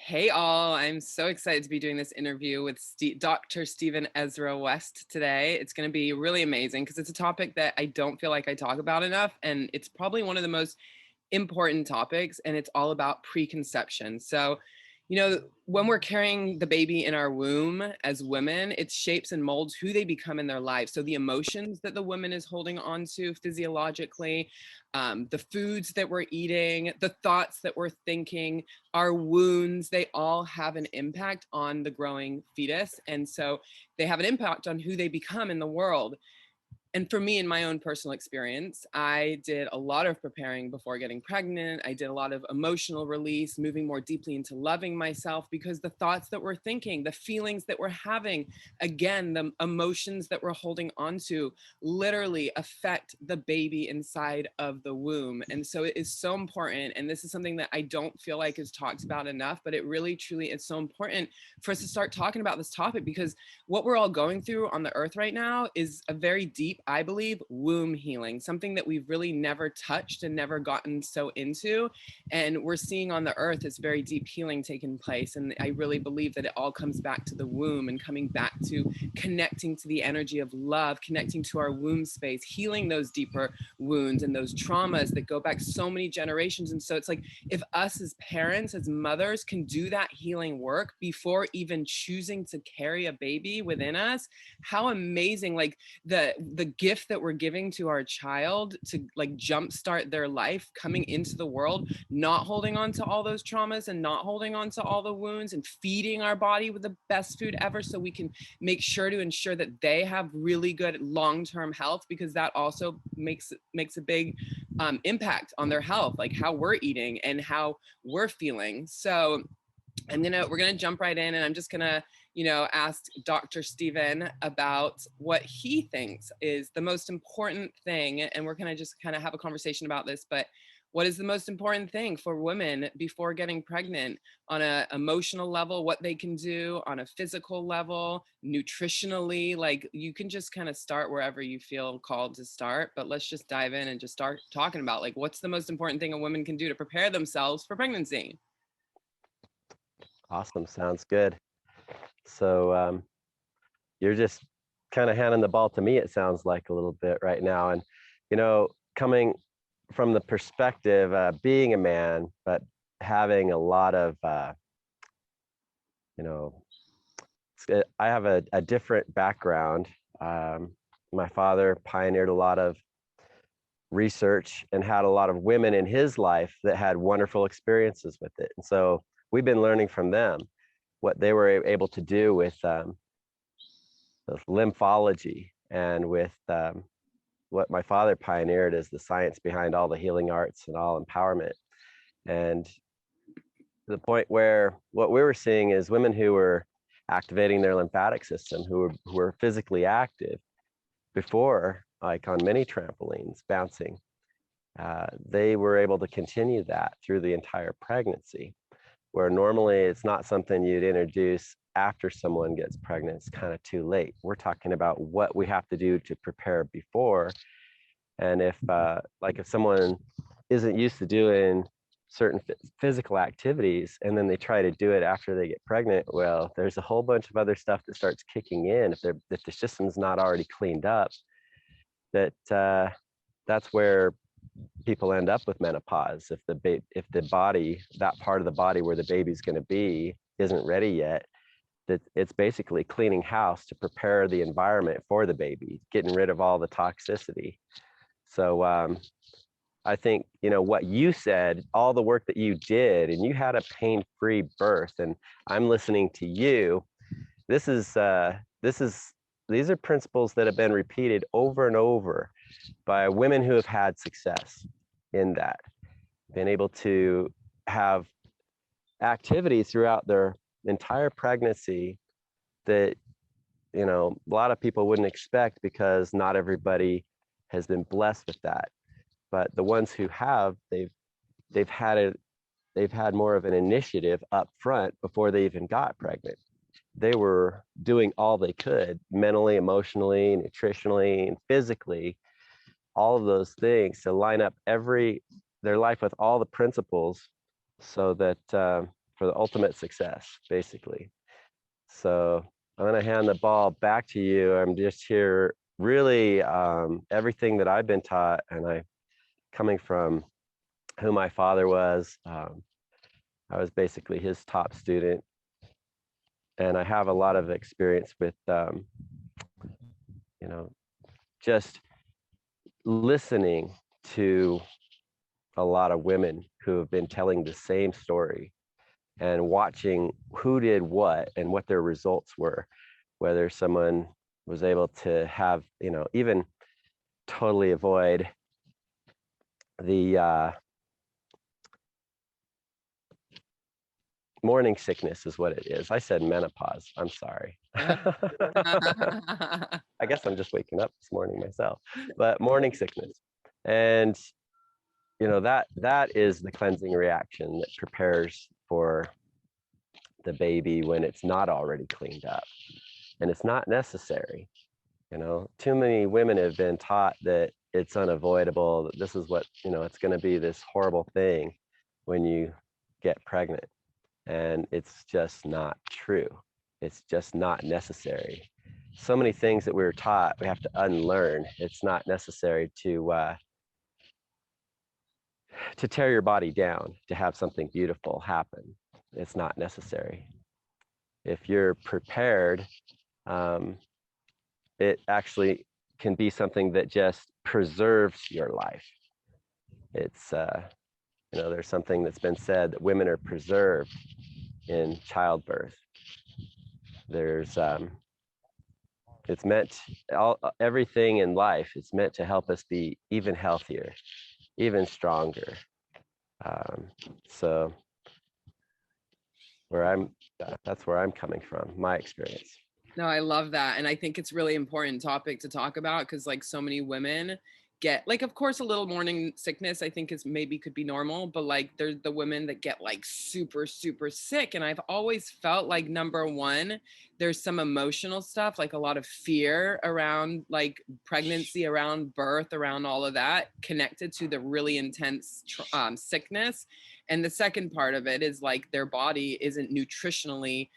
Hey all, I'm so excited to be doing this interview with Dr. Stephen Ezra West today. It's going to be really amazing because it's a topic that I don't feel like I talk about enough, and it's probably one of the most important topics, and it's all about preconception. So, when we're carrying the baby in our womb as women, it shapes and molds who they become in their life. So the emotions that the woman is holding on to physiologically, the foods that we're eating, the thoughts that we're thinking, our wounds, they all have an impact on the growing fetus. And so they have an impact on who they become in the world. And for me, in my own personal experience, I did a lot of preparing before getting pregnant. I did a lot of emotional release, moving more deeply into loving myself, because the thoughts that we're thinking, the feelings that we're having, again, the emotions that we're holding onto literally affect the baby inside of the womb. And so it is so important. And this is something that I don't feel like is talked about enough, but it really, truly is so important for us to start talking about this topic, because what we're all going through on the earth right now is a very deep, I believe, womb healing, something that we've really never touched and never gotten so into. And we're seeing on the earth this very deep healing taking place. And I really believe that it all comes back to the womb and coming back to connecting to the energy of love, connecting to our womb space, healing those deeper wounds and those traumas that go back so many generations. And so it's like, if us as parents, as mothers, can do that healing work before even choosing to carry a baby within us, how amazing, like the gift that we're giving to our child to like jumpstart their life coming into the world, not holding on to all those traumas and not holding on to all the wounds, and feeding our body with the best food ever so we can make sure to ensure that they have really good long-term health, because that also makes a big impact on their health, like how we're eating and how we're feeling. So we're gonna jump right in, and I'm just gonna, ask Dr. Stephen about what he thinks is the most important thing, and we're gonna just kind of have a conversation about this. But what is the most important thing for women before getting pregnant, on a emotional level, what they can do on a physical level, nutritionally? Like, you can just kind of start wherever you feel called to start, but let's just dive in and just start talking about, like, what's the most important thing a woman can do to prepare themselves for pregnancy. Awesome. Sounds good. So you're just kind of handing the ball to me, it sounds like a little bit right now. And, coming from the perspective, being a man, but having a lot of, you know, I have a different background. My father pioneered a lot of research and had a lot of women in his life that had wonderful experiences with it. And so we've been learning from them what they were able to do with lymphology and with what my father pioneered is the science behind all the healing arts and all empowerment. And to the point where what we were seeing is women who were activating their lymphatic system, who were physically active before, like on many trampolines, bouncing, they were able to continue that through the entire pregnancy, where normally it's not something you'd introduce after someone gets pregnant. It's kind of too late. We're talking about what we have to do to prepare before. And if someone isn't used to doing certain physical activities and then they try to do it after they get pregnant, well, there's a whole bunch of other stuff that starts kicking in if the system's not already cleaned up. That's where people end up with menopause. If the body, that part of the body where the baby's going to be, isn't ready yet, that it's basically cleaning house to prepare the environment for the baby, getting rid of all the toxicity. So I think, what you said, all the work that you did, and you had a pain-free birth, and I'm listening to you. These are principles that have been repeated over and over by women who have had success in that, been able to have activity throughout their entire pregnancy that, a lot of people wouldn't expect, because not everybody has been blessed with that. But the ones who have, they've had more of an initiative up front before they even got pregnant. They were doing all they could mentally, emotionally, nutritionally, and physically, all of those things to line up their life with all the principles so that for the ultimate success, basically. So I'm going to hand the ball back to you. I'm just here really everything that I've been taught, and I coming from who my father was. I was basically his top student, and I have a lot of experience with, you know, just listening to a lot of women who have been telling the same story and watching who did what and what their results were, whether someone was able to have, even totally avoid the morning sickness is what it is. I said menopause. I'm sorry. I guess I'm just waking up this morning myself, but morning sickness. And that is the cleansing reaction that prepares for the baby when it's not already cleaned up. And it's not necessary. Too many women have been taught that it's unavoidable, that this is what, it's going to be this horrible thing when you get pregnant. And it's just not true. It's just not necessary. So many things that we were taught, we have to unlearn. It's not necessary to tear your body down to have something beautiful happen. It's not necessary. If you're prepared, it actually can be something that just preserves your life. It's, there's something that's been said that women are preserved in childbirth. There's, it's meant, everything in life is meant to help us be even healthier, even stronger. So that's where I'm coming from, my experience. No, I love that. And I think it's really important topic to talk about because like so many women get like, of course, a little morning sickness, I think is maybe could be normal, but like there's the women that get like super, super sick. And I've always felt like number one, there's some emotional stuff, like a lot of fear around like pregnancy, around birth, around all of that connected to the really intense sickness. And the second part of it is like their body isn't nutritionally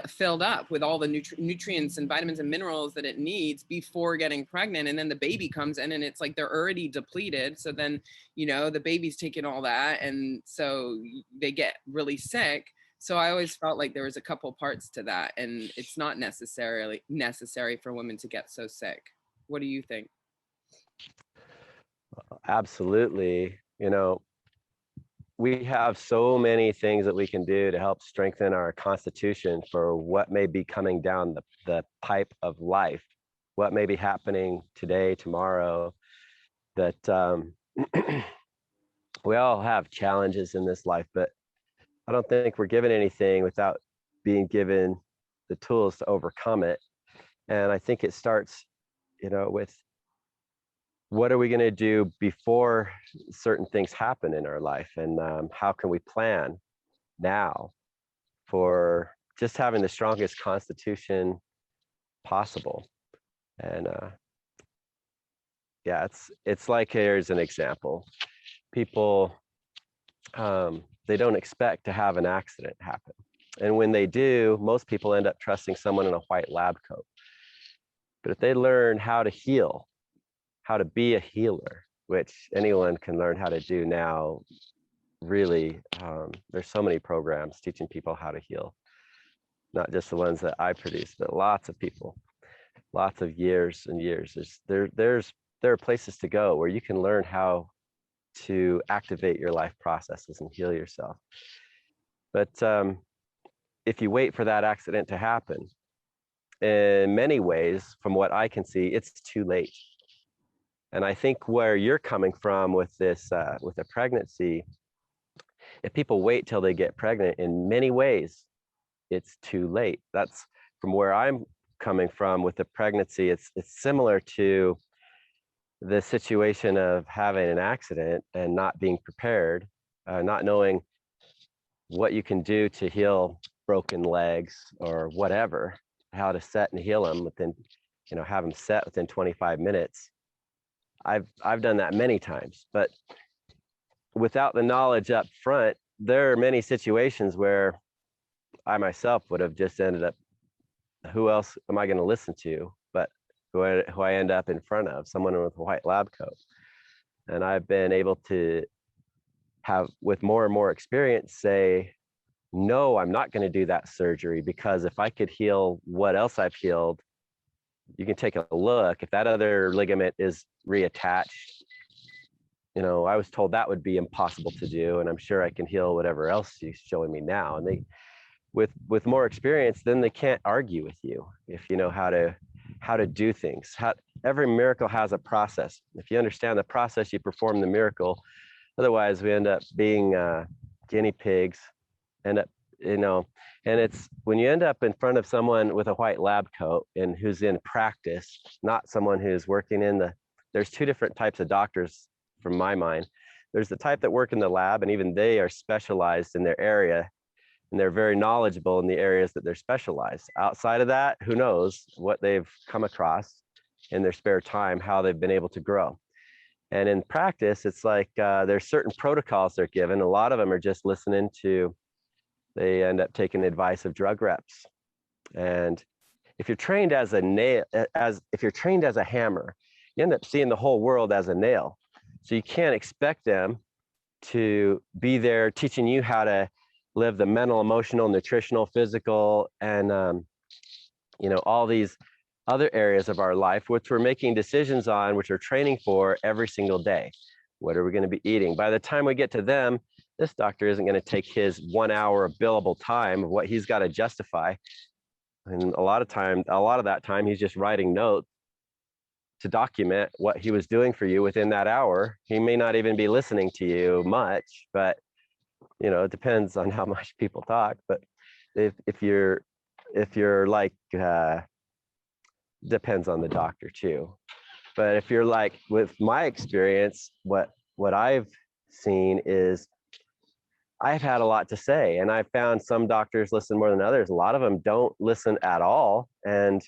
filled up with all the nutrients and vitamins and minerals that it needs before getting pregnant. And then the baby comes in and it's like they're already depleted. So then, the baby's taking all that. And so they get really sick. So I always felt like there was a couple parts to that. And it's not necessarily necessary for women to get so sick. What do you think? Absolutely. We have so many things that we can do to help strengthen our constitution for what may be coming down the pipe of life, what may be happening today, tomorrow, that we all have challenges in this life, but I don't think we're given anything without being given the tools to overcome it. And I think it starts, with what are we going to do before certain things happen in our life, and how can we plan now for just having the strongest constitution possible. And yeah, it's like, here's an example. People, they don't expect to have an accident happen, and when they do, most people end up trusting someone in a white lab coat. But if they learn how to heal, how to be a healer, which anyone can learn how to do now, really, there's so many programs teaching people how to heal, not just the ones that I produce, but lots of people, lots of years and years. There are places to go where you can learn how to activate your life processes and heal yourself. But if you wait for that accident to happen, in many ways, from what I can see, it's too late. And I think where you're coming from with this, with a pregnancy, if people wait till they get pregnant, in many ways, it's too late. That's from where I'm coming from with the pregnancy. It's similar to the situation of having an accident and not being prepared, not knowing what you can do to heal broken legs or whatever, how to set and heal them within, have them set within 25 minutes. I've done that many times, but without the knowledge up front, there are many situations where I myself would have just ended up, who else am I going to listen to but who I end up in front of, someone with a white lab coat. And I've been able to have, with more and more experience, say, no, I'm not going to do that surgery, because if I could heal what else I've healed, you can take a look. If that other ligament is reattached, I was told that would be impossible to do, and I'm sure I can heal whatever else he's showing me now. And they, with more experience, then they can't argue with you if you know how to do things. Every miracle has a process. If you understand the process, you perform the miracle. Otherwise, we end up being guinea pigs. End up, and it's when you end up in front of someone with a white lab coat and who's in practice, not someone who's working in the. There's two different types of doctors, from my mind. There's the type that work in the lab, and even they are specialized in their area, and they're very knowledgeable in the areas that they're specialized. Outside of that, who knows what they've come across in their spare time, how they've been able to grow. And in practice, it's like there's certain protocols they're given. A lot of them are just listening to, they end up taking advice of drug reps. And if you're trained as a nail, if you're trained as a hammer, you end up seeing the whole world as a nail. So you can't expect them to be there teaching you how to live the mental, emotional, nutritional, physical, and all these other areas of our life, which we're making decisions on, which we're training for every single day. What are we going to be eating? By the time we get to them, this doctor isn't going to take his 1 hour of billable time of what he's got to justify. And a lot of that time, he's just writing notes to document what he was doing for you within that hour. He may not even be listening to you much, but it depends on how much people talk. But if you're like, depends on the doctor too. But if you're like, with my experience, what I've seen is I've had a lot to say, and I've found some doctors listen more than others. A lot of them don't listen at all, and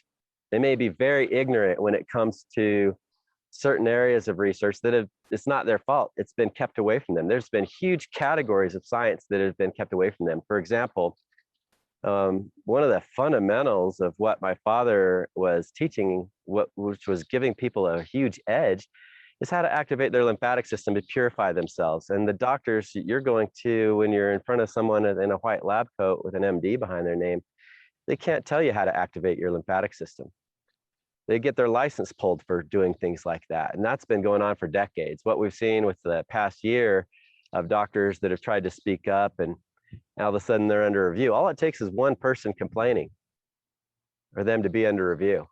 they may be very ignorant when it comes to certain areas of research it's not their fault. It's been kept away from them. There's been huge categories of science that have been kept away from them. For example, one of the fundamentals of what my father was teaching, which was giving people a huge edge, is how to activate their lymphatic system to purify themselves. And the doctors you're going to, when you're in front of someone in a white lab coat with an MD behind their name, they can't tell you how to activate your lymphatic system. They get their license pulled for doing things like that. And that's been going on for decades. What we've seen with the past year of doctors that have tried to speak up, and all of a sudden they're under review. All it takes is one person complaining for them to be under review,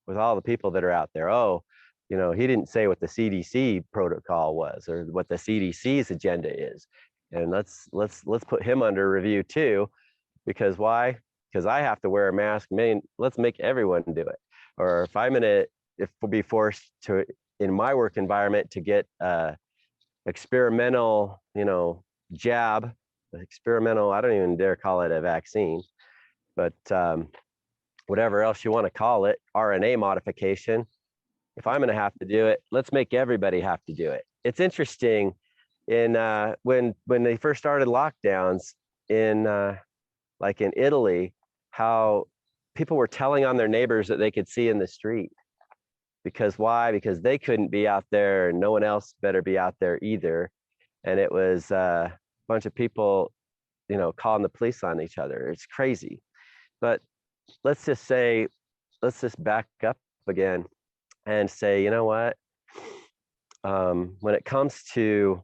with all the people that are out there. Oh, he didn't say what the CDC protocol was or what the CDC's agenda is. And let's put him under review too. Because why? Because I have to wear a mask. Let's make everyone do it. Or if we'll be forced to, in my work environment, to get experimental, jab, experimental, I don't even dare call it a vaccine, but whatever else you want to call it, RNA modification. If I'm going to have to do it, let's make everybody have to do it. It's interesting in when they first started lockdowns in like in Italy, how people were telling on their neighbors that they could see in the street. Because why? Because they couldn't be out there, and no one else better be out there either. And it was a bunch of people, calling the police on each other. It's crazy. But let's just back up again and say, you know what? When it comes to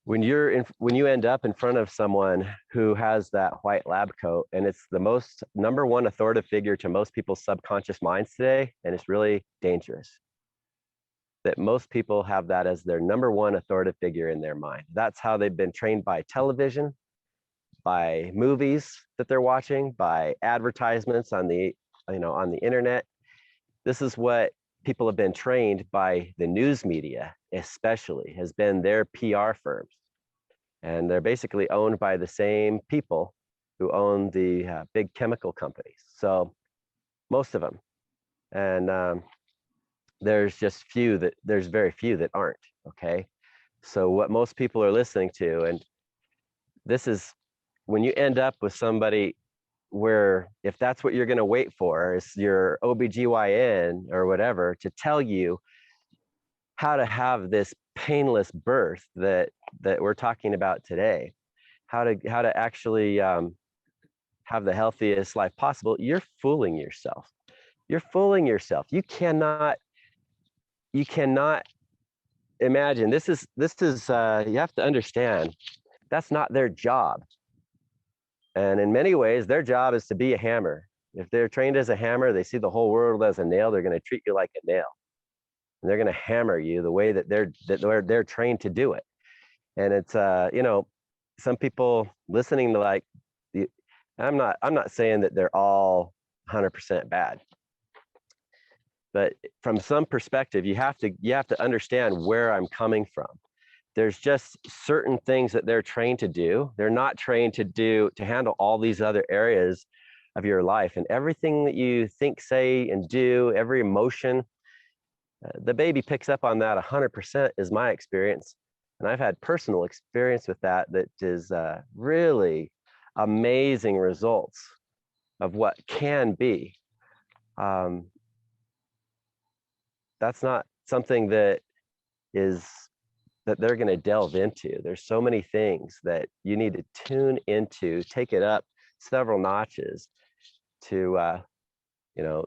when you end up in front of someone who has that white lab coat, and it's the most number one authoritative figure to most people's subconscious minds today, and it's really dangerous that most people have that as their number one authoritative figure in their mind. That's how they've been trained by television, by movies that they're watching, by advertisements on the internet. This is what people have been trained by. The news media especially has been their PR firms, and they're basically owned by the same people who own the big chemical companies. So most of them, and there's very few that aren't. Okay, so what most people are listening to, and this is when you end up with somebody where if that's what you're going to wait for is your OBGYN or whatever to tell you how to have this painless birth that we're talking about today, how to actually have the healthiest life possible, you're fooling yourself. You're fooling yourself. You cannot imagine. This is you have to understand that's not their job. And in many ways, their job is to be a hammer. If they're trained as a hammer, they see the whole world as a nail, they're going to treat you like a nail. And they're going to hammer you the way that they're trained to do it. And it's some people listening to like the I'm not saying that they're all 100% bad. But from some perspective, you have to understand where I'm coming from. There's just certain things that they're trained to do. They're not trained to handle all these other areas of your life, and everything that you think, say, and do, every emotion, the baby picks up on that 100% is my experience. And I've had personal experience with that is really amazing results of what can be. That's not something that they're going to delve into. There's so many things that you need to tune into, take it up several notches to,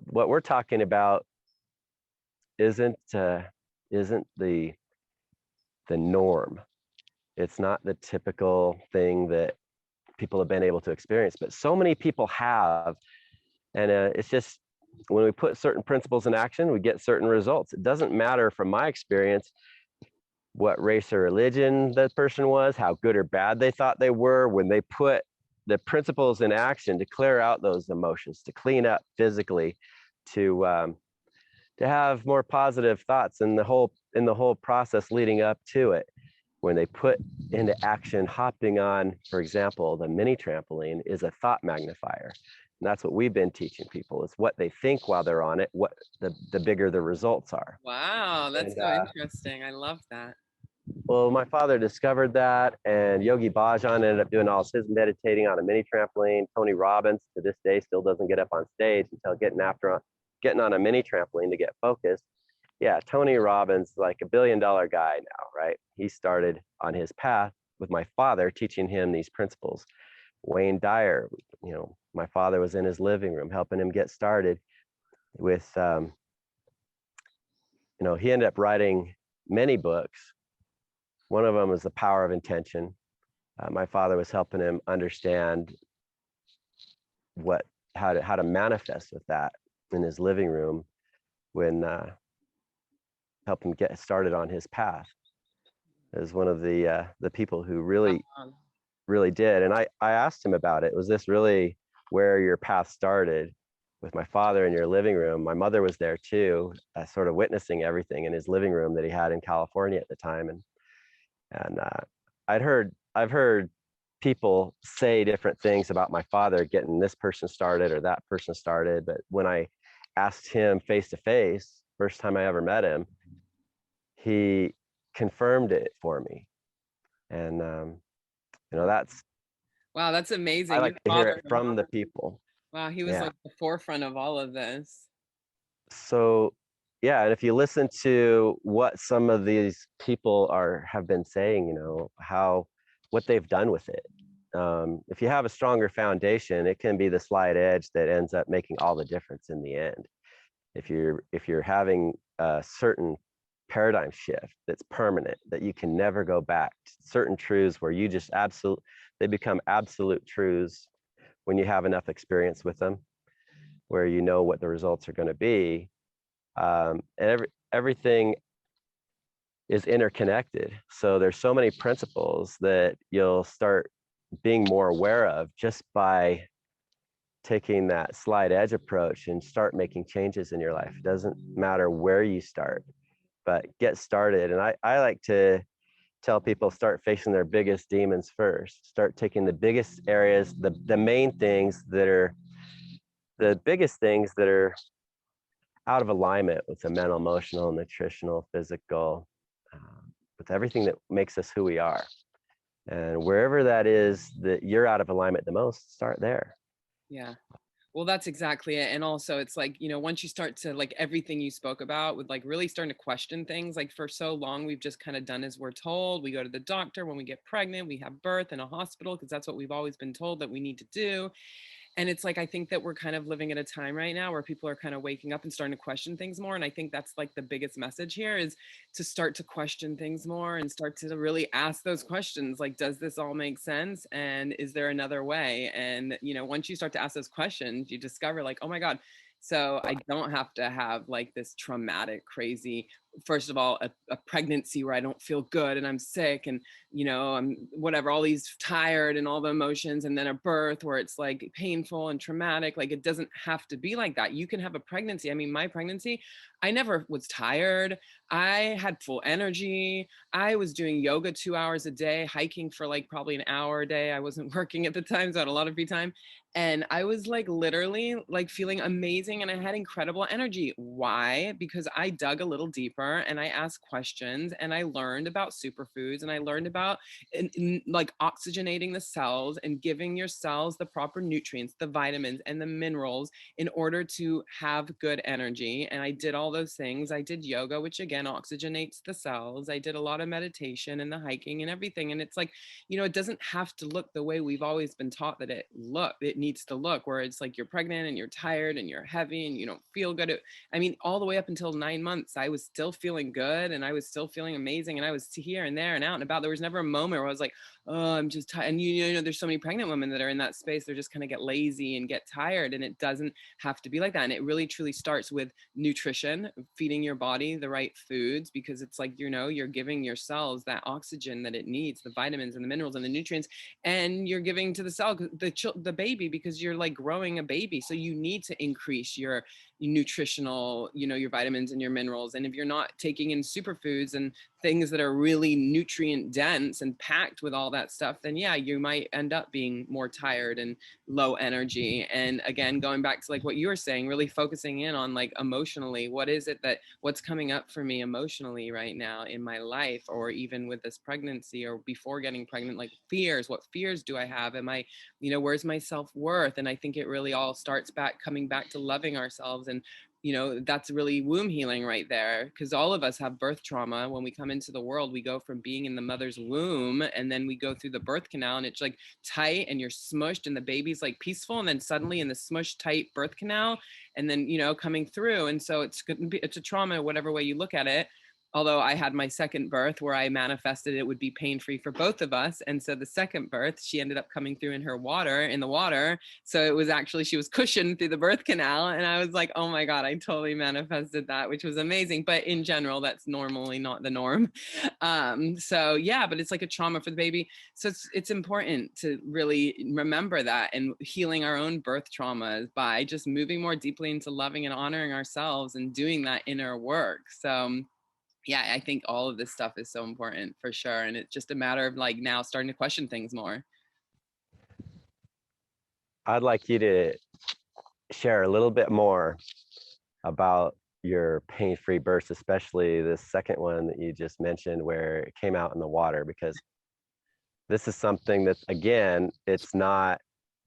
what we're talking about isn't the norm. It's not the typical thing that people have been able to experience, but so many people have. And it's just when we put certain principles in action, we get certain results. It doesn't matter from my experience what race or religion that person was, how good or bad they thought they were. When they put the principles in action to clear out those emotions, to clean up physically, to have more positive thoughts in the whole process leading up to it. When they put into action, hopping on, for example, the mini trampoline is a thought magnifier. And that's what we've been teaching people, is what they think while they're on it, what the bigger the results are. Wow, that's And, so interesting. I love that. well, my father discovered that, and Yogi Bhajan ended up doing all his meditating on a mini trampoline. Tony Robbins, to this day, still doesn't get up on stage until getting on a mini trampoline to get focused. Yeah, Tony Robbins, like $1 billion guy now, right? He started on his path with my father teaching him these principles. Wayne Dyer, my father was in his living room helping him get started with, he ended up writing many books. One of them was The Power of Intention. My father was helping him understand how to manifest with that in his living room when help him get started on his path. Is one of the people who really did. And I asked him about it. Was this really where your path started, with my father in your living room? My mother was there too, sort of witnessing everything in his living room that he had in California at the time. And I've heard people say different things about my father getting this person started or that person started. But when I asked him face to face, first time I ever met him, he confirmed it for me. And that's Wow, that's amazing. I Your like to hear father, it from the people. wow, he was Yeah. like the forefront of all of this. So yeah, and if you listen to what some of these people have been saying, what they've done with it. If you have a stronger foundation, it can be the slight edge that ends up making all the difference in the end. If you're having a certain paradigm shift that's permanent, that you can never go back, certain truths where you just they become absolute truths when you have enough experience with them, where you know what the results are going to be. And everything is interconnected. So there's so many principles that you'll start being more aware of just by taking that slight edge approach and start making changes in your life. It doesn't matter where you start, but get started. And I like to tell people, start facing their biggest demons first. Start taking the biggest areas, the main things that are the biggest things that are out of alignment with the mental, emotional, nutritional, physical, with everything that makes us who we are. And wherever that is that you're out of alignment the most, start there. Yeah. Well, that's exactly it. And also it's like, once you start to like everything you spoke about with like really starting to question things, like for so long, we've just kind of done as we're told. We go to the doctor when we get pregnant, we have birth in a hospital because that's what we've always been told that we need to do. And it's like, I think that we're kind of living at a time right now where people are kind of waking up and starting to question things more. And I think that's like the biggest message here is to start to question things more and start to really ask those questions. Like, does this all make sense? And is there another way? And, once you start to ask those questions, you discover like, oh my God, so I don't have to have like this traumatic, crazy, first of all, a pregnancy where I don't feel good and I'm sick and I'm whatever, all these tired and all the emotions, and then a birth where it's like painful and traumatic. Like, it doesn't have to be like that. You can have a pregnancy. I mean, my pregnancy, I never was tired. I had full energy. I was doing yoga 2 hours a day, hiking for like probably an hour a day. I wasn't working at the time, so I had a lot of free time. And I was like literally like feeling amazing and I had incredible energy. Why? Because I dug a little deeper and I asked questions and I learned about superfoods and I learned about like oxygenating the cells and giving your cells the proper nutrients, the vitamins and the minerals in order to have good energy. And I did all those things. I did yoga, which again oxygenates the cells. I did a lot of meditation and the hiking and everything. And it's like, it doesn't have to look the way we've always been taught that it needs to look, where it's like you're pregnant and you're tired and you're heavy and you don't feel good. I mean, all the way up until 9 months, I was still feeling good and I was still feeling amazing. And I was here and there and out and about. There was never a moment where I was like, oh, I'm just tired. And there's so many pregnant women that are in that space. They're just kind of get lazy and get tired. And it doesn't have to be like that. And it really truly starts with nutrition, feeding your body the right foods, because it's like, you're giving your cells that oxygen that it needs, the vitamins and the minerals and the nutrients, and you're giving to the cell, the baby, because you're like growing a baby. So you need to increase your nutritional, your vitamins and your minerals. And if you're not taking in superfoods and things that are really nutrient dense and packed with all that stuff, then yeah, you might end up being more tired and low energy. And again, going back to like what you were saying, really focusing in on like emotionally, what's coming up for me emotionally right now in my life, or even with this pregnancy or before getting pregnant, like what fears do I have? Am I, where's my self-worth? And I think it really all starts coming back to loving ourselves. And that's really womb healing right there, because all of us have birth trauma. When we come into the world, we go from being in the mother's womb and then we go through the birth canal and it's like tight and you're smushed and the baby's like peaceful, and then suddenly in the smushed tight birth canal and then coming through. And so it's a trauma whatever way you look at it. Although I had my second birth where I manifested it would be pain-free for both of us. And so the second birth, she ended up coming through in the water. So it was actually, she was cushioned through the birth canal. And I was like, oh my God, I totally manifested that, which was amazing. But in general, that's normally not the norm. So yeah, but it's like a trauma for the baby. So it's important to really remember that, and healing our own birth traumas by just moving more deeply into loving and honoring ourselves and doing that inner work. So yeah, I think all of this stuff is so important for sure. And it's just a matter of like now starting to question things more. I'd like you to share a little bit more about your pain-free births, especially the second one that you just mentioned where it came out in the water, because this is something that, again, it's not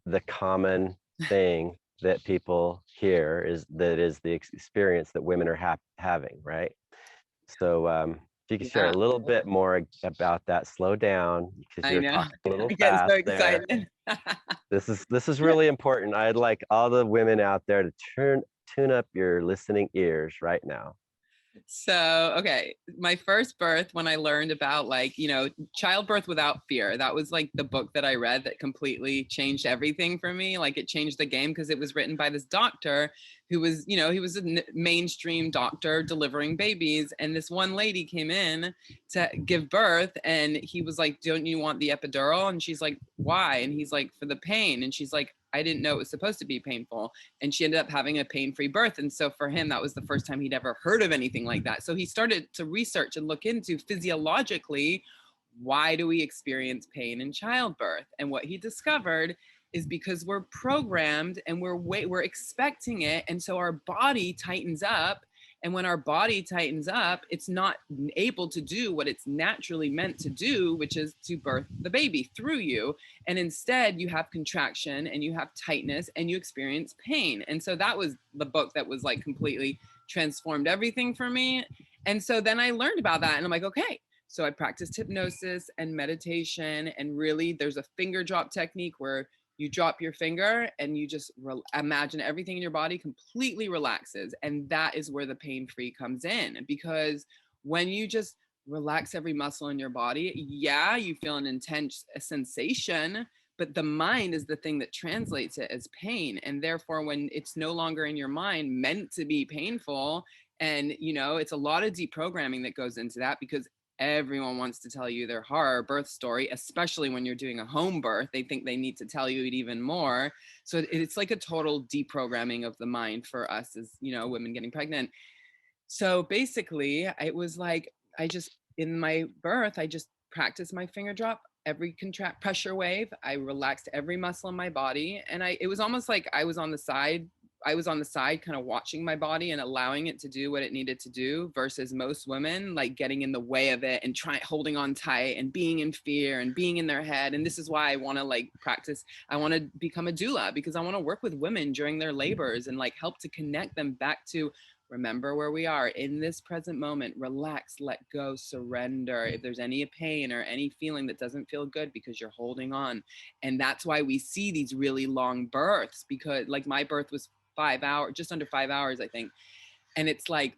the common thing that people hear, is the experience that women are having, right? So if you could share Yeah, a little bit more about that. Slow down because I you're know. talking a little I get so fast there. excited. This is really important. I'd like all the women out there to tune up your listening ears right now. So, okay, my first birth, when I learned about like, childbirth without fear, that was like the book that I read that completely changed everything for me. Like it changed the game because it was written by this doctor who was, he was a mainstream doctor delivering babies. And this one lady came in to give birth and he was like, don't you want the epidural? And she's like, why? And he's like, for the pain. And she's like, I didn't know it was supposed to be painful. And she ended up having a pain-free birth. And so for him, that was the first time he'd ever heard of anything like that. So he started to research and look into physiologically, why do we experience pain in childbirth? And what he discovered is because we're programmed and we're expecting it. And so our body tightens up And when our body tightens up, it's not able to do what it's naturally meant to do, which is to birth the baby through you. And instead, you have contraction and you have tightness and you experience pain. And so that was the book that was like completely transformed everything for me. And so then I learned about that and I'm like, okay. So I practiced hypnosis and meditation. And really, there's a finger drop technique where you drop your finger and you just imagine everything in your body completely relaxes. And that is where the pain free comes in. Because when you just relax every muscle in your body, yeah, you feel an intense sensation, but the mind is the thing that translates it as pain. And therefore, when it's no longer in your mind meant to be painful, and it's a lot of deprogramming that goes into that, because everyone wants to tell you their horror birth story, especially when you're doing a home birth. They think they need to tell you it even more. So it's like a total deprogramming of the mind for us as, women getting pregnant. So basically, it was like, in my birth, I just practiced my finger drop, every contract pressure wave. I relaxed every muscle in my body. And it was almost like I was on the side kind of watching my body and allowing it to do what it needed to do, versus most women like getting in the way of it and holding on tight and being in fear and being in their head. And this is why I want to like practice. I want to become a doula, because I want to work with women during their labors and like help to connect them back to remember where we are in this present moment, relax, let go, surrender. If there's any pain or any feeling that doesn't feel good because you're holding on. And that's why we see these really long births, because like my birth was 5 hours, just under 5 hours, I think. And it's like,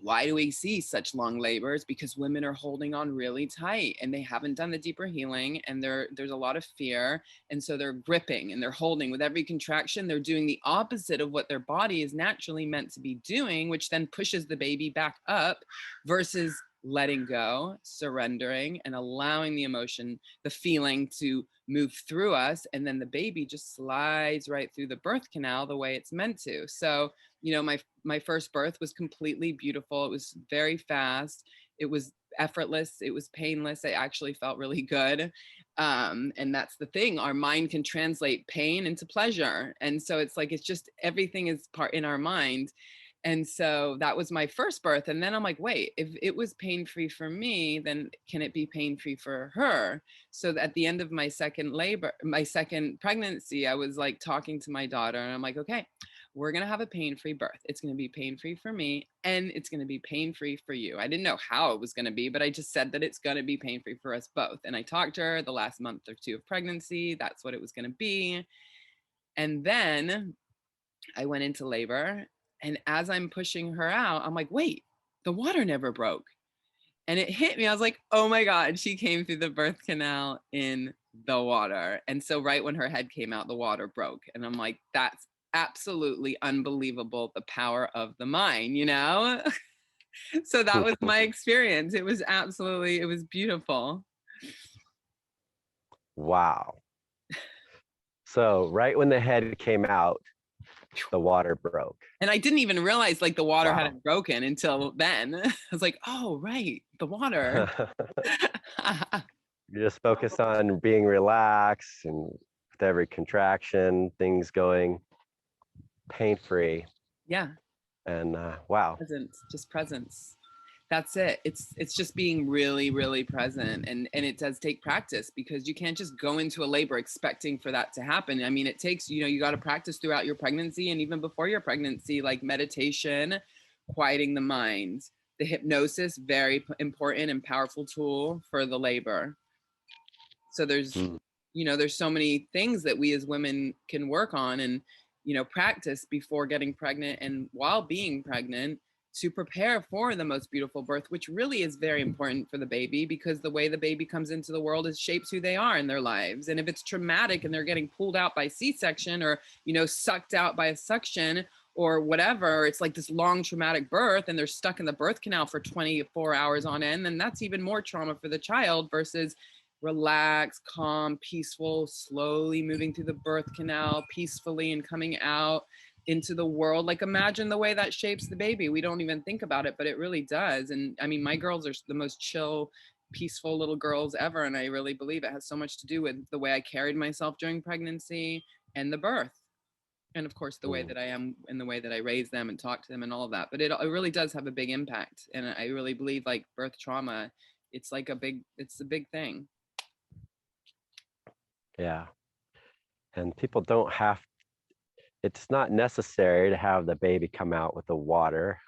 why do we see such long labors? Because women are holding on really tight and they haven't done the deeper healing, and there's a lot of fear. And so they're gripping and they're holding. With every contraction, they're doing the opposite of what their body is naturally meant to be doing, which then pushes the baby back up, versus letting go, surrendering, and allowing the emotion, the feeling to move through us. And then the baby just slides right through the birth canal the way it's meant to. So, my first birth was completely beautiful. It was very fast. It was effortless. It was painless. I actually felt really good. And that's the thing. Our mind can translate pain into pleasure. And so it's like, it's just everything is part in our mind. And so that was my first birth. And then I'm like, wait, if it was pain-free for me, then can it be pain-free for her? So at the end of my second pregnancy, I was like talking to my daughter and I'm like, okay, we're going to have a pain-free birth. It's going to be pain-free for me and it's going to be pain-free for you. I didn't know how it was going to be, but I just said that it's going to be pain-free for us both. And I talked to her the last month or two of pregnancy. That's what it was going to be. And then I went into labor. And as I'm pushing her out, I'm like, wait, the water never broke. And it hit me. I was like, oh my God, she came through the birth canal in the water. And so right when her head came out, the water broke. And I'm like, that's absolutely unbelievable. The power of the mind, So that was my experience. It was beautiful. Wow. So right when the head came out, the water broke. And I didn't even realize like the water Wow. hadn't broken until then. I was like, oh, right, the water. You just focus on being relaxed, and with every contraction, things going pain-free. Yeah. And wow. Presence. That's it. It's just being really, really present. And it does take practice, because you can't just go into a labor expecting for that to happen. I mean, it takes, you got to practice throughout your pregnancy and even before your pregnancy, like meditation, quieting the mind, the hypnosis, very important and powerful tool for the labor. So there's, there's so many things that we as women can work on and, practice before getting pregnant and while being pregnant, to prepare for the most beautiful birth, which really is very important for the baby, because the way the baby comes into the world is shapes who they are in their lives. And if it's traumatic and they're getting pulled out by C-section or, sucked out by a suction or whatever, it's like this long traumatic birth and they're stuck in the birth canal for 24 hours on end, then that's even more trauma for the child, versus relaxed, calm, peaceful, slowly moving through the birth canal peacefully and coming out into the world. Like, imagine the way that shapes the baby. We don't even think about it, but it really does. And I mean, my girls are the most chill, peaceful little girls ever. And I really believe it has so much to do with the way I carried myself during pregnancy and the birth. And of course, the way Mm. that I am and the way that I raise them and talk to them and all of that. But it really does have a big impact. And I really believe like birth trauma, it's a big thing. Yeah. And people don't have, it's not necessary to have the baby come out with the water.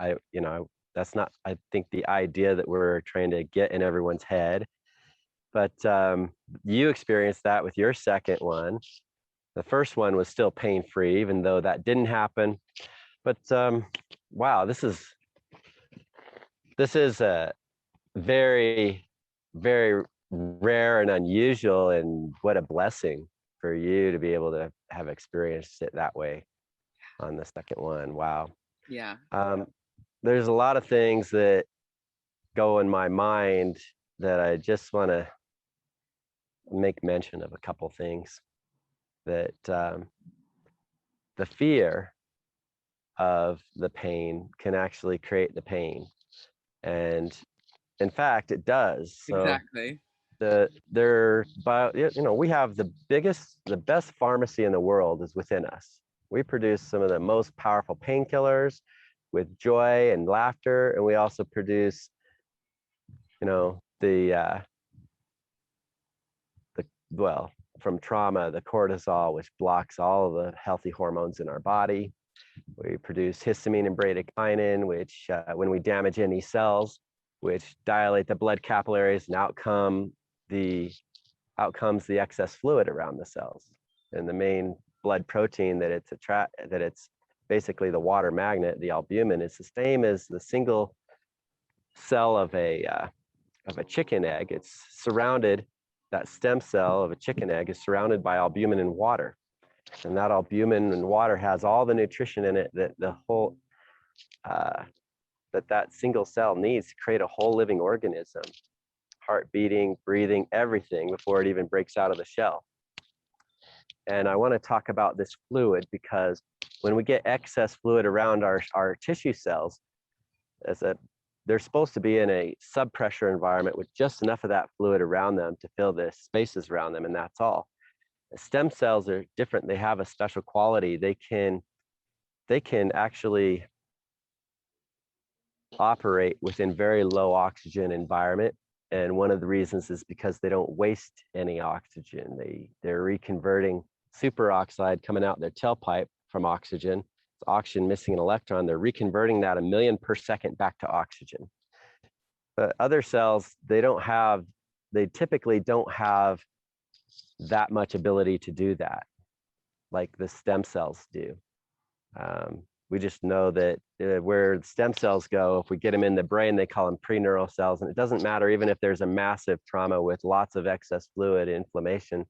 That's not, I think, the idea that we're trying to get in everyone's head. But you experienced that with your second one. The first one was still pain-free, even though that didn't happen. But wow, this is a very, very rare and unusual, and what a blessing for you to be able to have experienced it that way on the second one. Wow. Yeah. There's a lot of things that go in my mind that I just want to make mention of. A couple things that the fear of the pain can actually create the pain, and in fact it does. So Exactly. we have the best pharmacy in the world is within us. We produce some of the most powerful painkillers with joy and laughter, and we also produce, well, from trauma, the cortisol, which blocks all of the healthy hormones in our body. We produce histamine and bradykinin, which, when we damage any cells, which dilate the blood capillaries, and outcomes the excess fluid around the cells. And the main blood protein that it's basically the water magnet, the albumin, is the same as the single cell of a chicken egg. It's surrounded, that stem cell of a chicken egg is surrounded by albumin and water. And that albumin and water has all the nutrition in it that that single cell needs to create a whole living organism, heart beating, breathing, everything before it even breaks out of the shell. And I want to talk about this fluid because when we get excess fluid around our tissue cells, they're supposed to be in a subpressure environment with just enough of that fluid around them to fill the spaces around them, and that's all. Stem cells are different. They have a special quality. They can actually operate within very low oxygen environment. And one of the reasons is because they don't waste any oxygen. They're reconverting superoxide coming out their tailpipe from oxygen. It's oxygen missing an electron. They're reconverting that 1 million per second back to oxygen. But other cells, they typically don't have that much ability to do that, like the stem cells do. We just know that where stem cells go, if we get them in the brain, they call them preneural cells. And it doesn't matter, even if there's a massive trauma with lots of excess fluid inflammation,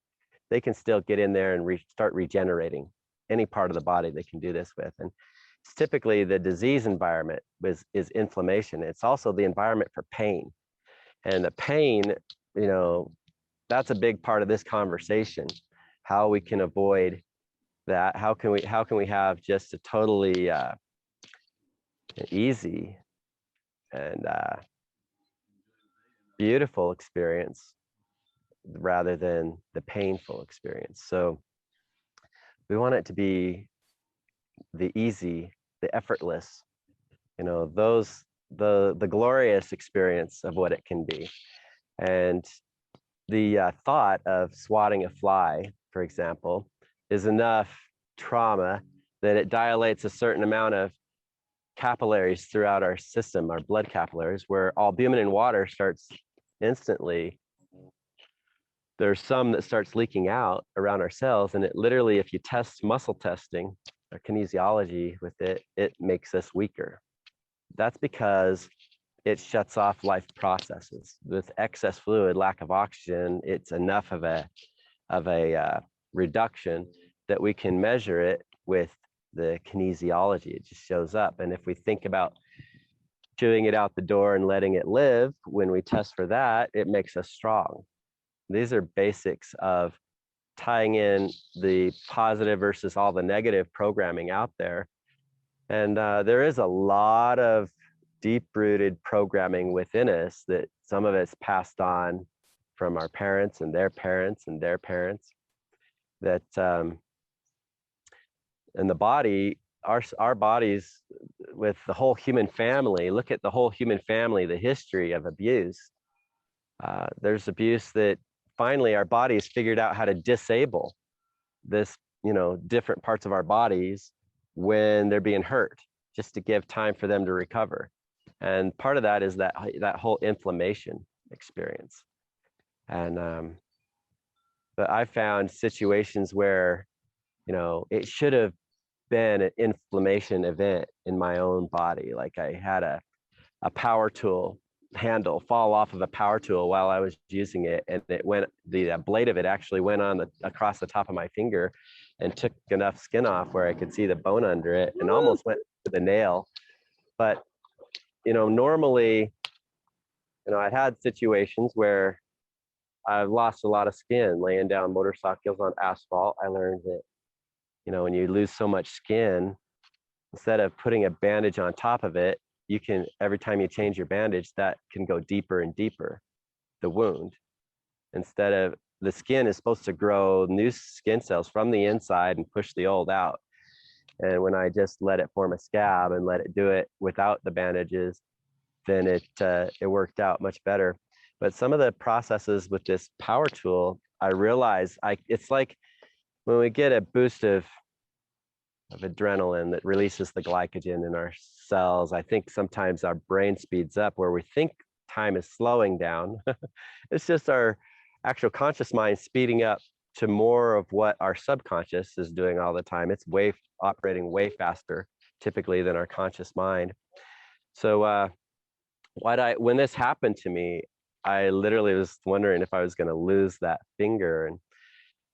they can still get in there and start regenerating any part of the body they can do this with. And it's typically the disease environment is inflammation. It's also the environment for pain. And the pain, that's a big part of this conversation, how we can avoid that. How can we have just a totally easy and beautiful experience rather than the painful experience? So we want it to be the easy, the effortless, the glorious experience of what it can be. And the thought of swatting a fly, for example, is enough trauma that it dilates a certain amount of capillaries throughout our system, our blood capillaries, where albumin in water starts instantly. There's some that starts leaking out around our cells, and it literally, if you test muscle testing or kinesiology with it, it makes us weaker. That's because it shuts off life processes. With excess fluid, lack of oxygen, it's enough of a reduction that we can measure it with the kinesiology. It just shows up. And if we think about chewing it out the door and letting it live, when we test for that, it makes us strong. These are basics of tying in the positive versus all the negative programming out there. And there is a lot of deep-rooted programming within us that some of it's passed on from our parents and their parents and their parents, that And the body, our bodies, with the whole human family, look at the whole human family, the history of abuse. There's abuse that finally our bodies figured out how to disable this, different parts of our bodies when they're being hurt, just to give time for them to recover. And part of that is that whole inflammation experience. And but I found situations where, it should have been an inflammation event in my own body. Like I had a power tool handle fall off of a power tool while I was using it, and the blade of it actually went across the top of my finger and took enough skin off where I could see the bone under it, and almost went to the nail. But normally, I had situations where I've lost a lot of skin laying down motorcycles on asphalt. I learned that, when you lose so much skin, instead of putting a bandage on top of it, you can, every time you change your bandage, that can go deeper and deeper, the wound. Instead of, the skin is supposed to grow new skin cells from the inside and push the old out. And when I just let it form a scab and let it do it without the bandages, then it worked out much better. But some of the processes with this power tool, I realized it's like when we get a boost of adrenaline that releases the glycogen in our cells. I think sometimes our brain speeds up where we think time is slowing down. It's just our actual conscious mind speeding up to more of what our subconscious is doing all the time. It's operating way faster typically than our conscious mind. So when this happened to me, I literally was wondering if I was going to lose that finger,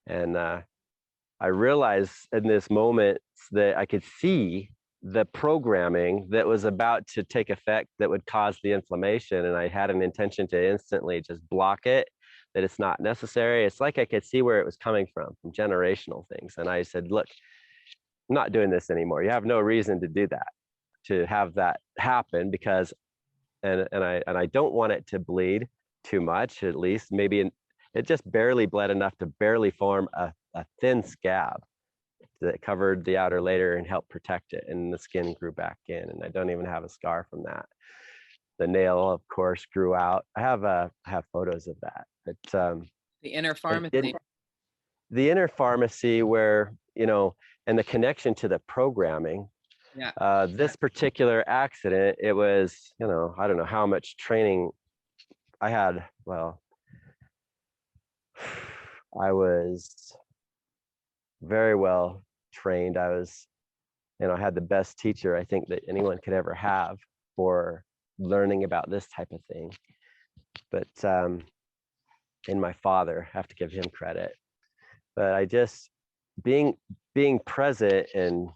and I realized in this moment that I could see the programming that was about to take effect that would cause the inflammation. And I had an intention to instantly just block it, that it's not necessary. It's like I could see where it was coming from generational things. And I said, look, I'm not doing this anymore. You have no reason to do that, to have that happen, because, and I don't want it to bleed too much, at least. Maybe it just barely bled enough to barely form a thin scab that covered the outer layer and helped protect it, and the skin grew back in, and I don't even have a scar from that. The nail, of course, grew out. I have photos of that. But the inner pharmacy. The inner pharmacy, where, and the connection to the programming. Yeah. This particular accident, it was, I don't know how much training I had. Well, I was very well trained. I was, I had the best teacher I think that anyone could ever have for learning about this type of thing. But and my father, I have to give him credit. But I just being present and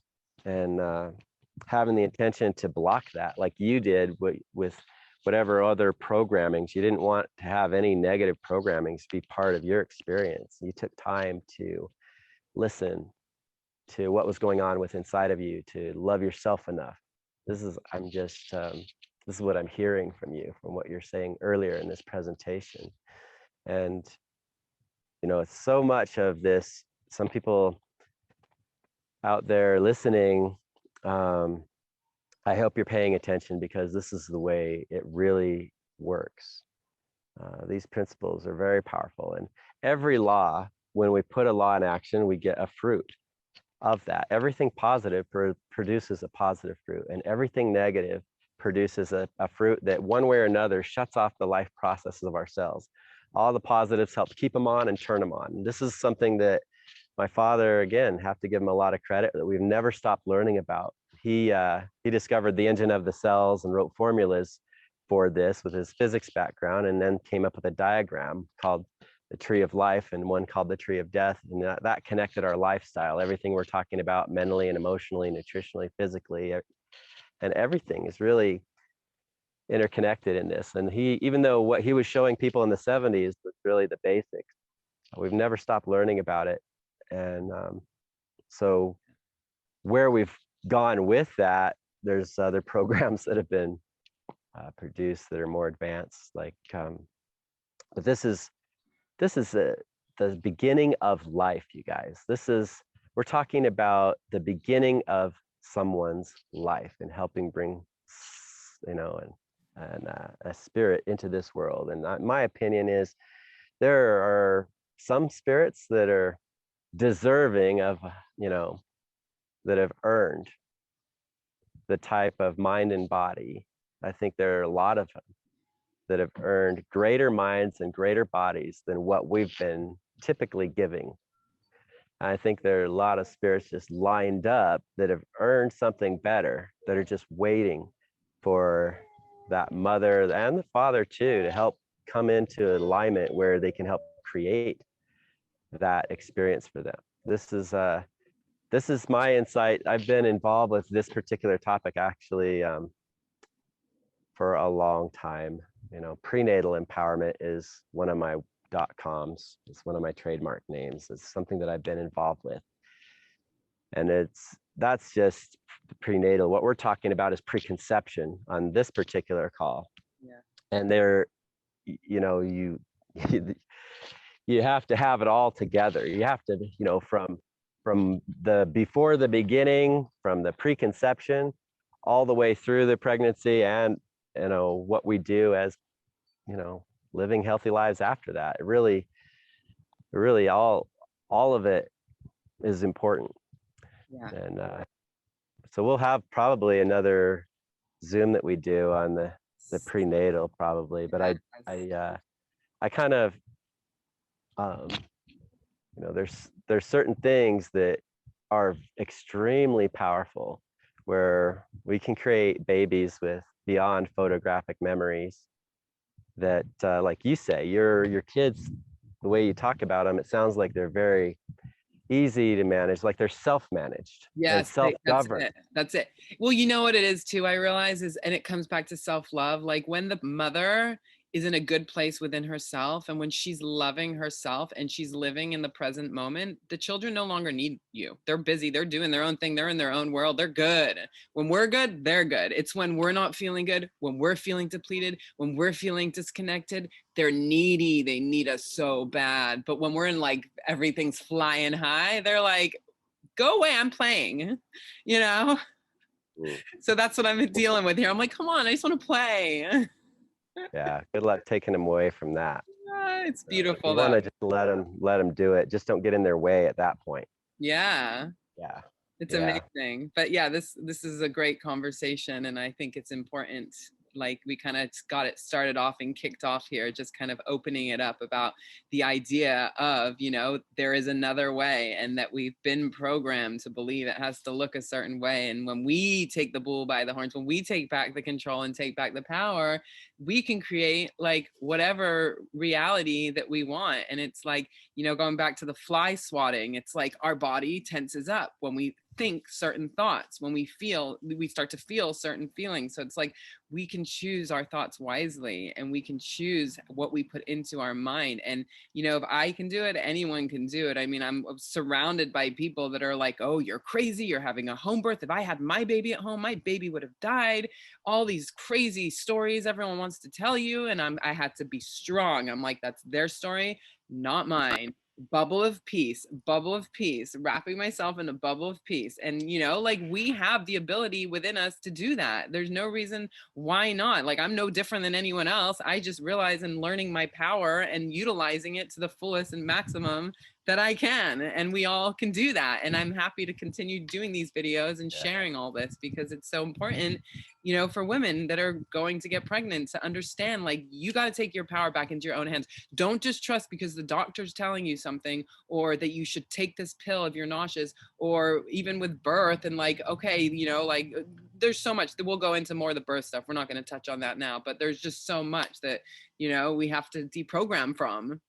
having the intention to block that, like you did with whatever other programmings. You didn't want to have any negative programmings be part of your experience. You took time to listen to what was going on with inside of you, to love yourself enough. This is what I'm hearing from you, from what you're saying earlier in this presentation. And it's so much of this. Some people out there listening, I hope you're paying attention, because this is the way it really works. These principles are very powerful, and every law, when we put a law in action, we get a fruit of that. Everything positive produces a positive fruit, and everything negative produces a fruit that one way or another shuts off the life processes of our cells. All the positives help keep them on and turn them on. And this is something that my father, again, have to give him a lot of credit, that we've never stopped learning about. He discovered the engine of the cells and wrote formulas for this with his physics background, and then came up with a diagram called the tree of life and one called the tree of death. And that connected our lifestyle, everything we're talking about mentally and emotionally, nutritionally, physically, and everything is really interconnected in this. And even though what he was showing people in the 70s was really the basics, we've never stopped learning about it. And so where we've gone with that, there's other programs that have been produced that are more advanced, but this is the beginning of life, you guys. This is we're talking about the beginning of someone's life and helping bring, a spirit into this world. And my opinion is there are some spirits that are deserving of, that have earned the type of mind and body. I think there are a lot of them that have earned greater minds and greater bodies than what we've been typically giving. I think there are a lot of spirits just lined up that have earned something better, that are just waiting for that mother and the father too to help come into alignment where they can help create that experience for them. This is my insight. I've been involved with this particular topic actually for a long time. Prenatal empowerment is one of my .coms. It's one of my trademark names. It's something that I've been involved with. And that's just prenatal. What we're talking about is preconception on this particular call. Yeah. And you you have to have it all together. You have to, from the before the beginning, from the preconception all the way through the pregnancy, and what we do as living healthy lives after that. It really all of it is important. Yeah. And so we'll have probably another Zoom that we do on the prenatal probably, but I kind of there's certain things that are extremely powerful where we can create babies with beyond photographic memories that like you say, your kids, the way you talk about them, it sounds like they're very easy to manage, like they're self-managed. Yes, Self-governed. That's it. Well, you know what it is too, I realize is, and it comes back to self-love. Like when the mother is in a good place within herself and when she's loving herself and she's living in the present moment, the children no longer need you. They're busy, they're doing their own thing, they're in their own world, they're good. When we're good, they're good. It's when we're not feeling good, when we're feeling depleted, when we're feeling disconnected, they're needy, they need us so bad. But when we're in like everything's flying high, they're like, go away, I'm playing, So that's what I'm dealing with here. I'm like, come on, I just want to play. Yeah, good luck taking them away from that. It's beautiful. You want to just let them do it. Just don't get in their way at that point. Yeah. Yeah. It's amazing. But yeah, this is a great conversation, and I think it's important. Like we kind of got it started off and kicked off here, just kind of opening it up about the idea of, there is another way, and that we've been programmed to believe it has to look a certain way. And when we take the bull by the horns, when we take back the control and take back the power, we can create like whatever reality that we want. And it's like, going back to the fly swatting, it's like our body tenses up when we think certain thoughts, when we start to feel certain feelings. So it's like we can choose our thoughts wisely, and we can choose what we put into our mind. And if I can do it, anyone can do it. I mean, I'm surrounded by people that are like, oh, you're crazy, you're having a home birth. If I had my baby at home, my baby would have died. All these crazy stories everyone wants to tell you, and I had to be strong. I'm like, that's their story, not mine. Bubble of peace, wrapping myself in a bubble of peace. And like we have the ability within us to do that. There's no reason why not. Like I'm no different than anyone else. I just realize in learning my power and utilizing it to the fullest and maximum that I can, and we all can do that. And I'm happy to continue doing these videos and sharing all this, because it's so important, for women that are going to get pregnant to understand, like, you got to take your power back into your own hands. Don't just trust because the doctor's telling you something, or that you should take this pill if you're nauseous, or even with birth. And like, okay, like there's so much that we'll go into more of the birth stuff. We're not going to touch on that now, but there's just so much that, we have to deprogram from.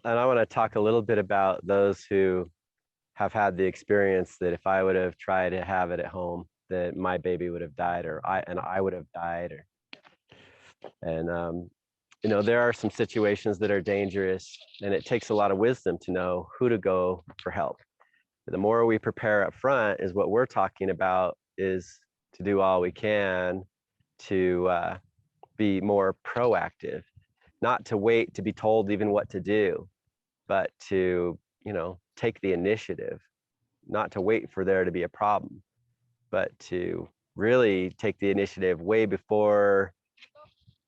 And I want to talk a little bit about those who have had the experience that if I would have tried to have it at home, that my baby would have died, or I would have died. There are some situations that are dangerous, and it takes a lot of wisdom to know who to go for help. The more we prepare up front, is what we're talking about, is to do all we can to be more proactive, not to wait to be told even what to do, but to take the initiative, not to wait for there to be a problem, but to really take the initiative way before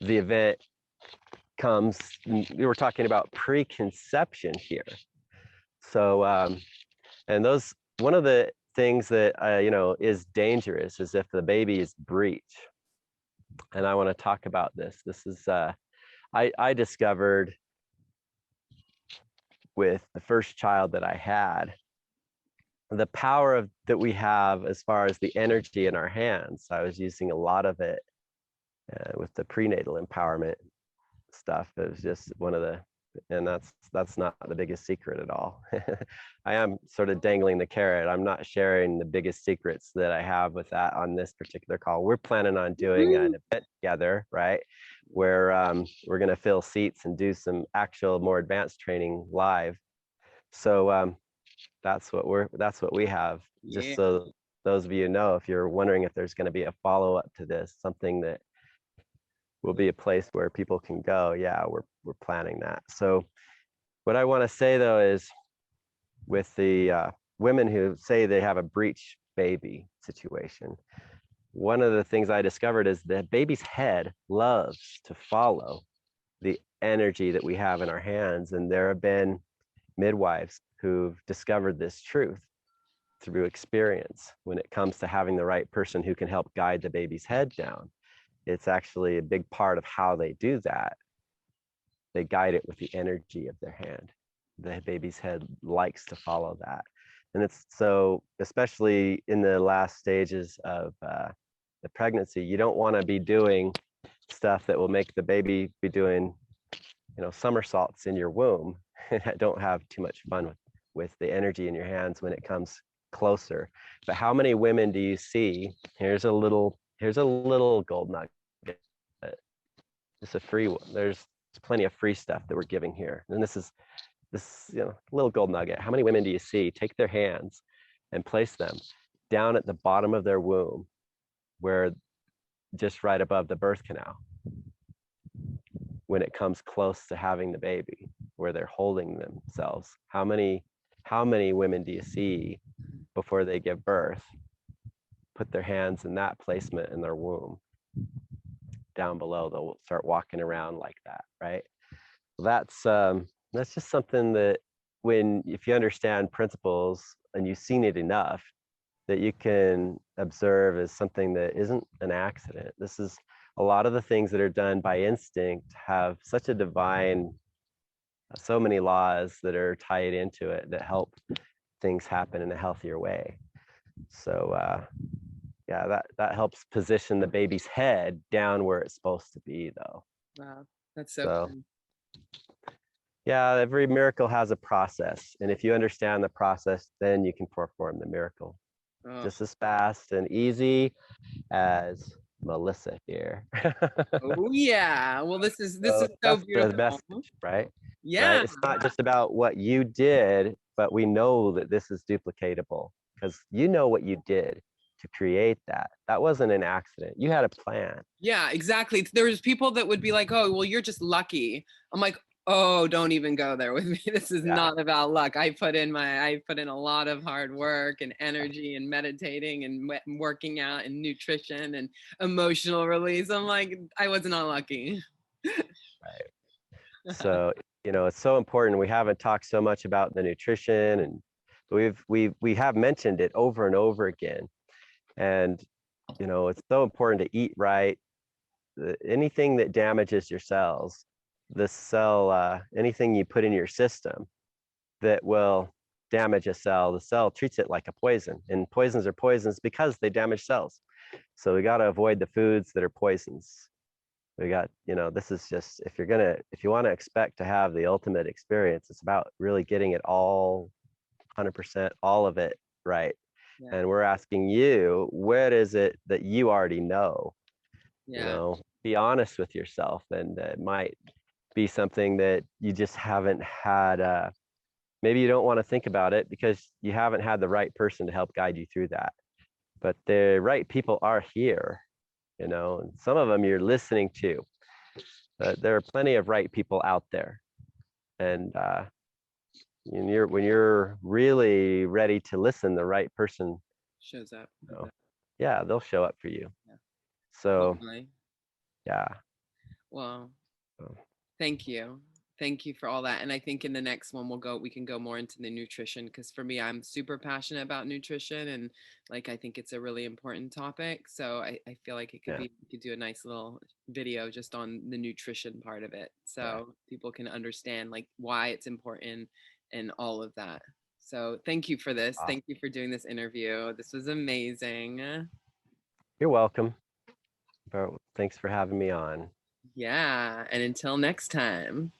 the event comes. We were talking about preconception here. So, and those, one of the things that, is dangerous is if the baby is breech. And I want to talk about this. This is, I discovered with the first child that I had, the power of that we have as far as the energy in our hands. I was using a lot of it with the prenatal empowerment stuff. It was just one of the, and that's not the biggest secret at all. I am sort of dangling the carrot. I'm not sharing the biggest secrets that I have with that on this particular call. We're planning on doing an event together, right? Where we're going to fill seats and do some actual more advanced training live. So that's what we have. Just so those of you know, if you're wondering if there's going to be a follow-up to this, something that will be a place where people can go. Yeah, we're planning that. So what I want to say though is, with the women who say they have a breech baby situation, one of the things I discovered is the baby's head loves to follow the energy that we have in our hands. And there have been midwives who've discovered this truth through experience when it comes to having the right person who can help guide the baby's head down. It's actually a big part of how they do that. They guide it with the energy of their hand. The baby's head likes to follow that. And it's so, especially in the last stages of the pregnancy, you don't want to be doing stuff that will make the baby be doing, somersaults in your womb. Don't have too much fun with the energy in your hands when it comes closer. But how many women do you see? Here's a little gold nugget. It's a free one. There's plenty of free stuff that we're giving here. And this little gold nugget. How many women do you see take their hands and place them down at the bottom of their womb, where just right above the birth canal, when it comes close to having the baby, where they're holding themselves? How many women do you see before they give birth put their hands in that placement in their womb? Down below, they'll start walking around like that, right? That's just something that, if you understand principles and you've seen it enough, that you can observe as something that isn't an accident. This is a lot of the things that are done by instinct have such a divine, so many laws that are tied into it that help things happen in a healthier way. So yeah, that helps position the baby's head down where it's supposed to be, though. Wow, that's so cool. Yeah, every miracle has a process, and if you understand the process, then you can perform the miracle just as fast and easy as Melissa here. Oh yeah, well, this is so beautiful. The message, right? Yeah, right? It's not just about what you did, but we know that this is duplicatable, because you know what you did to create that. That wasn't an accident. You had a plan. Yeah, exactly. There's people that would be like, oh, well, you're just lucky. I'm like, oh, don't even go there with me. This is not about luck. I put in a lot of hard work and energy and meditating and working out and nutrition and emotional release. I'm like, I was not lucky. Right. So, it's so important. We haven't talked so much about the nutrition, and we have mentioned it over and over again. And, it's so important to eat right. Anything that damages your cells, anything you put in your system that will damage a cell, the cell treats it like a poison. And poisons are poisons because they damage cells. So we got to avoid the foods that are poisons. We got, this is just, if you want to expect to have the ultimate experience, it's about really getting it all 100%, all of it right. Yeah. And we're asking you, what is it that you already know? Yeah. Be honest with yourself, and it might be something that you just haven't had. Maybe you don't want to think about it because you haven't had the right person to help guide you through that. But the right people are here, and some of them you're listening to. There are plenty of right people out there, and And when you're really ready to listen, the right person, Shows up. you know, yeah, they'll show up for you. Yeah. So Totally. yeah. Well, So, thank you. Thank you for all that. And I think in the next one we can go more into the nutrition, because for me, I'm super passionate about nutrition, and like I think it's a really important topic. So I feel like yeah, we could do a nice little video just on the nutrition part of it, yeah. so people can understand like why it's important and all of that. So thank you for this. Awesome. Thank you for doing this interview. This was amazing. You're welcome. Thanks for having me on. Yeah. And until next time.